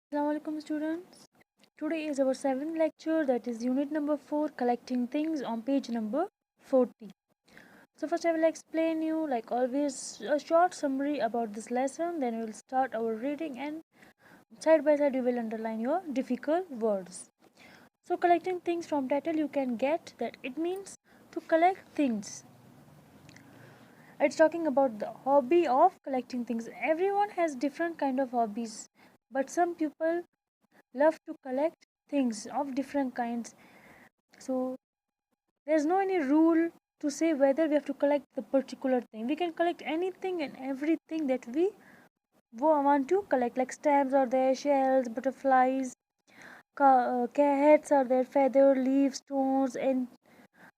Assalamualaikum students. Today is our seventh lecture, that is unit number 4, collecting things, on page number 40. So first I will explain you, like always, a short summary about this lesson, then we will start our reading, and side by side you will underline your difficult words. So collecting things, from title you can get that it means to collect things. It's talking about the hobby of collecting things. Everyone has different kind of hobbies, but some people love to collect things of different kinds. So there's no any rule to say whether we have to collect the particular thing. We can collect anything and everything that we want to collect, like stamps are there, shells, butterflies, hats are there, feather, leaves, stones, and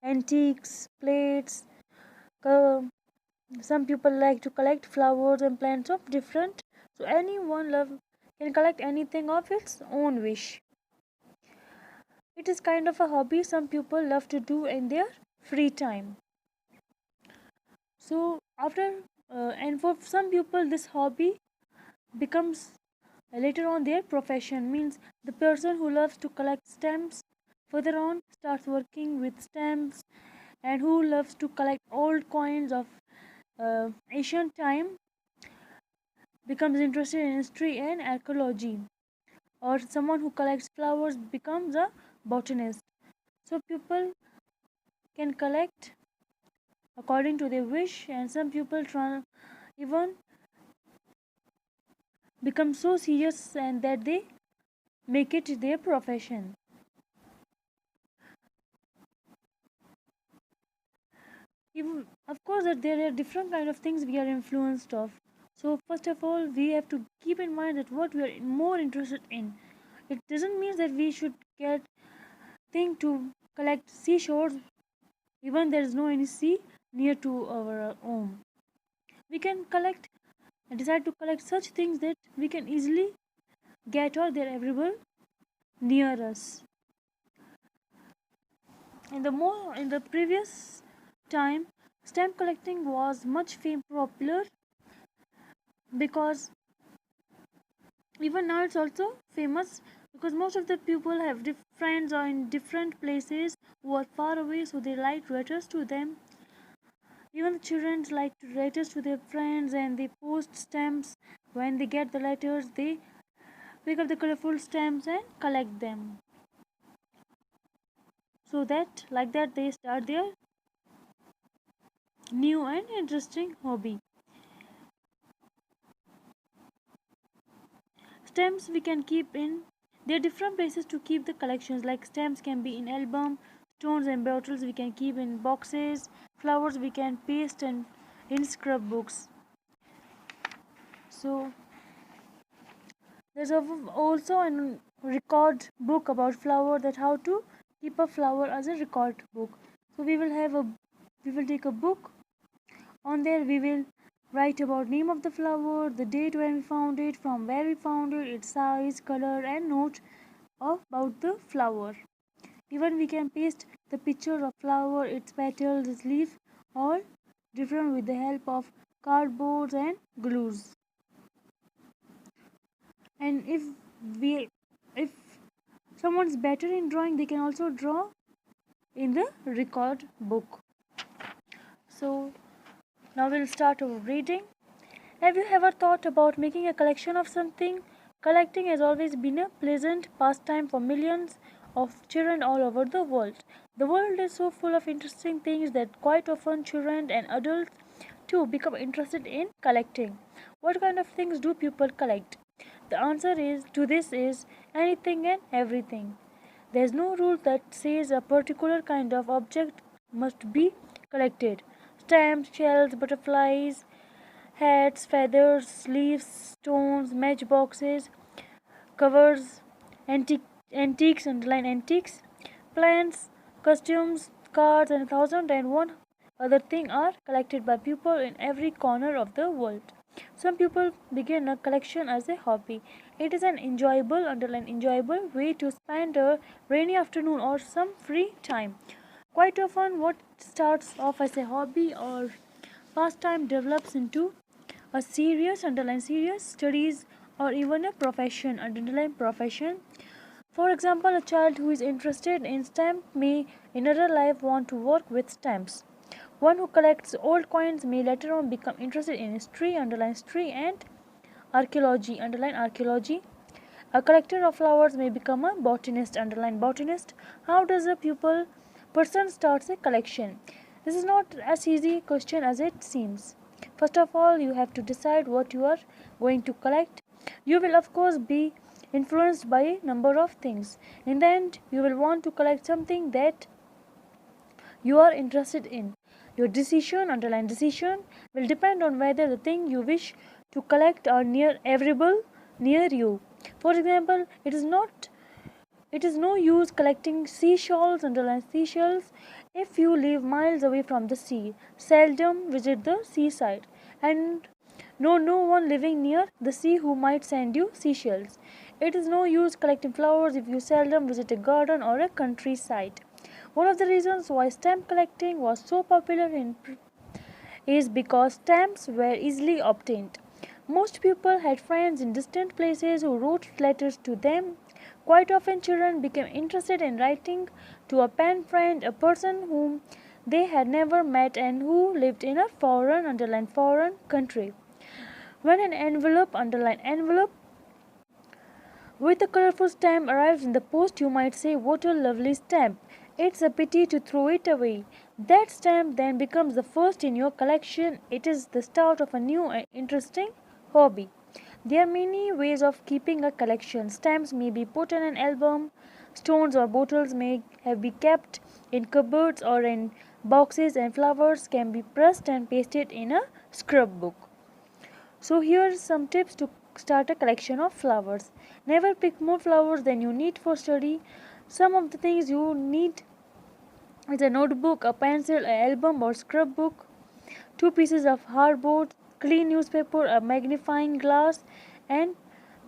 antiques, plates. Uh, some people like to collect flowers and plants of different. So anyone love can collect anything of its own wish. It is kind of a hobby some people love to do in their free time. So and for some people this hobby becomes later on their profession. Means the person who loves to collect stamps further on starts working with stamps, and who loves to collect old coins of ancient time becomes interested in history and archaeology, or someone who collects flowers becomes a botanist. So people can collect according to their wish, and some people even become so serious and that they make it their profession. Even, of course, that there are different kind of things we are influenced of. So first of all, we have to keep in mind that what we are more interested in. It doesn't mean that we should get thing to collect seashores even there is no any sea near to our home. We can collect and decide to collect such things that we can easily get, or they're available near us. In the previous time, stamp collecting was much popular, because even now it's also famous, because most of the people have friends or in different places who are far away, so they write letters to them. Even the children like to write letters to their friends, and they post stamps. When they get the letters, they pick up the colorful stamps and collect them, so that like that they start their new and interesting hobby. Stamps we can keep in, there are different places to keep the collections, like stamps can be in album, stones and bottles we can keep in boxes, flowers we can paste and in scrapbooks. So there's also a record book about flower, that how to keep a flower as a record book. So we will take a book. On there we will write about name of the flower, the date when we found it, from where we found it, its size, color, and note about the flower. Even we can paste the picture of flower, its petals, its leaf, all different with the help of cardboards and glues. And if someone's better in drawing, they can also draw in the record book. So now we'll start our reading. Have you ever thought about making a collection of something? Collecting has always been a pleasant pastime for millions of children all over the world. The world is so full of interesting things that quite often children and adults too become interested in collecting. What kind of things do people collect? The answer is to this is anything and everything. There is no rule that says a particular kind of object must be collected. Stamps, shells, butterflies, hats, feathers, leaves, stones, matchboxes, covers, antiques, underline antiques, plants, costumes, cards, and 1,001 other things are collected by people in every corner of the world. Some people begin a collection as a hobby. It is an enjoyable, underline enjoyable, way to spend a rainy afternoon or some free time. Quite often, what starts off as a hobby or pastime develops into a serious, underline serious, studies or even a profession, underline profession. For example, a child who is interested in stamp may in other life want to work with stamps. One who collects old coins may later on become interested in history, underline history, and archaeology, underline archaeology. A collector of flowers may become a botanist, underline botanist. How does a person starts a collection? This is not as easy question as it seems. First of all, you have to decide what you are going to collect. You will of course be influenced by a number of things. In the end, you will want to collect something that you are interested in. Your decision, underline decision, will depend on whether the thing you wish to collect are available near you. For example, it is no use collecting seashells, underline seashells, if you live miles away from the sea, seldom visit the seaside, and know no one living near the sea who might send you seashells. It is no use collecting flowers if you seldom visit a garden or a countryside. One of the reasons why stamp collecting was so popular is because stamps were easily obtained. Most people had friends in distant places who wrote letters to them. Quite often, children became interested in writing to a pen friend, a person whom they had never met and who lived in a foreign, underline foreign country. When an envelope, underline envelope, with a colorful stamp arrives in the post, you might say, "What a lovely stamp! It's a pity to throw it away." That stamp then becomes the first in your collection. It is the start of a new and interesting hobby. There are many ways of keeping a collection. Stamps may be put in an album, stones or bottles may have been kept in cupboards or in boxes, and flowers can be pressed and pasted in a scrapbook. So here are some tips to start a collection of flowers. Never pick more flowers than you need for study. Some of the things you need is a notebook, a pencil, an album or scrapbook, 2 pieces of hardboard, clean newspaper, a magnifying glass, and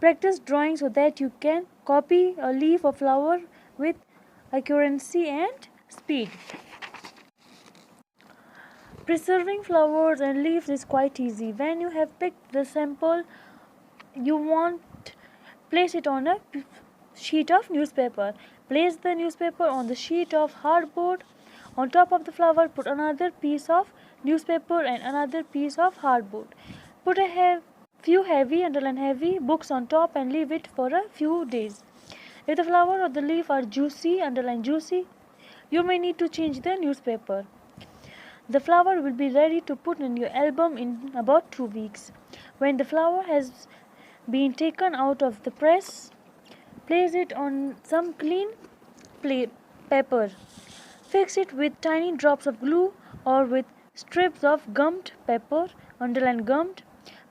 practice drawing so that you can copy a leaf or flower with accuracy and speed. Preserving flowers and leaves is quite easy. When you have picked the sample you want, place it on a sheet of newspaper. Place the newspaper on the sheet of hardboard. On top of the flower, put another piece of newspaper and another piece of hardboard. Put a few heavy, underline heavy, books on top and leave it for a few days. If the flower or the leaf are juicy, underline juicy, you may need to change the newspaper. The flower will be ready to put in your album in about 2 weeks. When the flower has been taken out of the press, place it on some clean paper. Fix it with tiny drops of glue or with strips of gummed paper, underline gummed.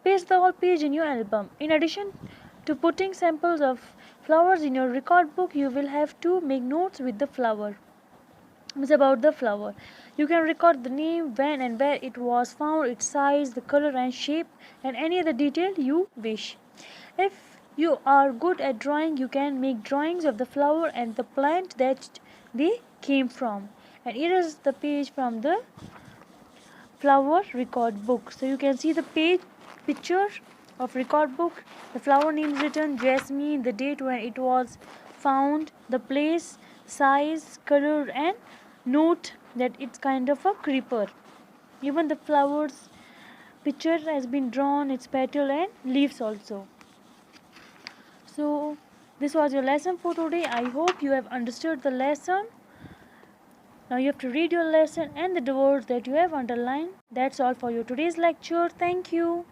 Paste the whole page in your album. In addition to putting samples of flowers in your record book, you will have to make notes with the flower. It's about the flower. You can record the name, when and where it was found, its size, the color and shape, and any other detail you wish. If you are good at drawing, you can make drawings of the flower and the plant that they came from. And here is the page from the flower record book. So you can see the picture of record book. The flower name is written, jasmine, the date when it was found, the place, size, color, and note that it's kind of a creeper. Even the flower's picture has been drawn, its petal and leaves also. So this was your lesson for today. I hope you have understood the lesson. Now you have to read your lesson and the words that you have underlined. That's all for your today's lecture. Thank you.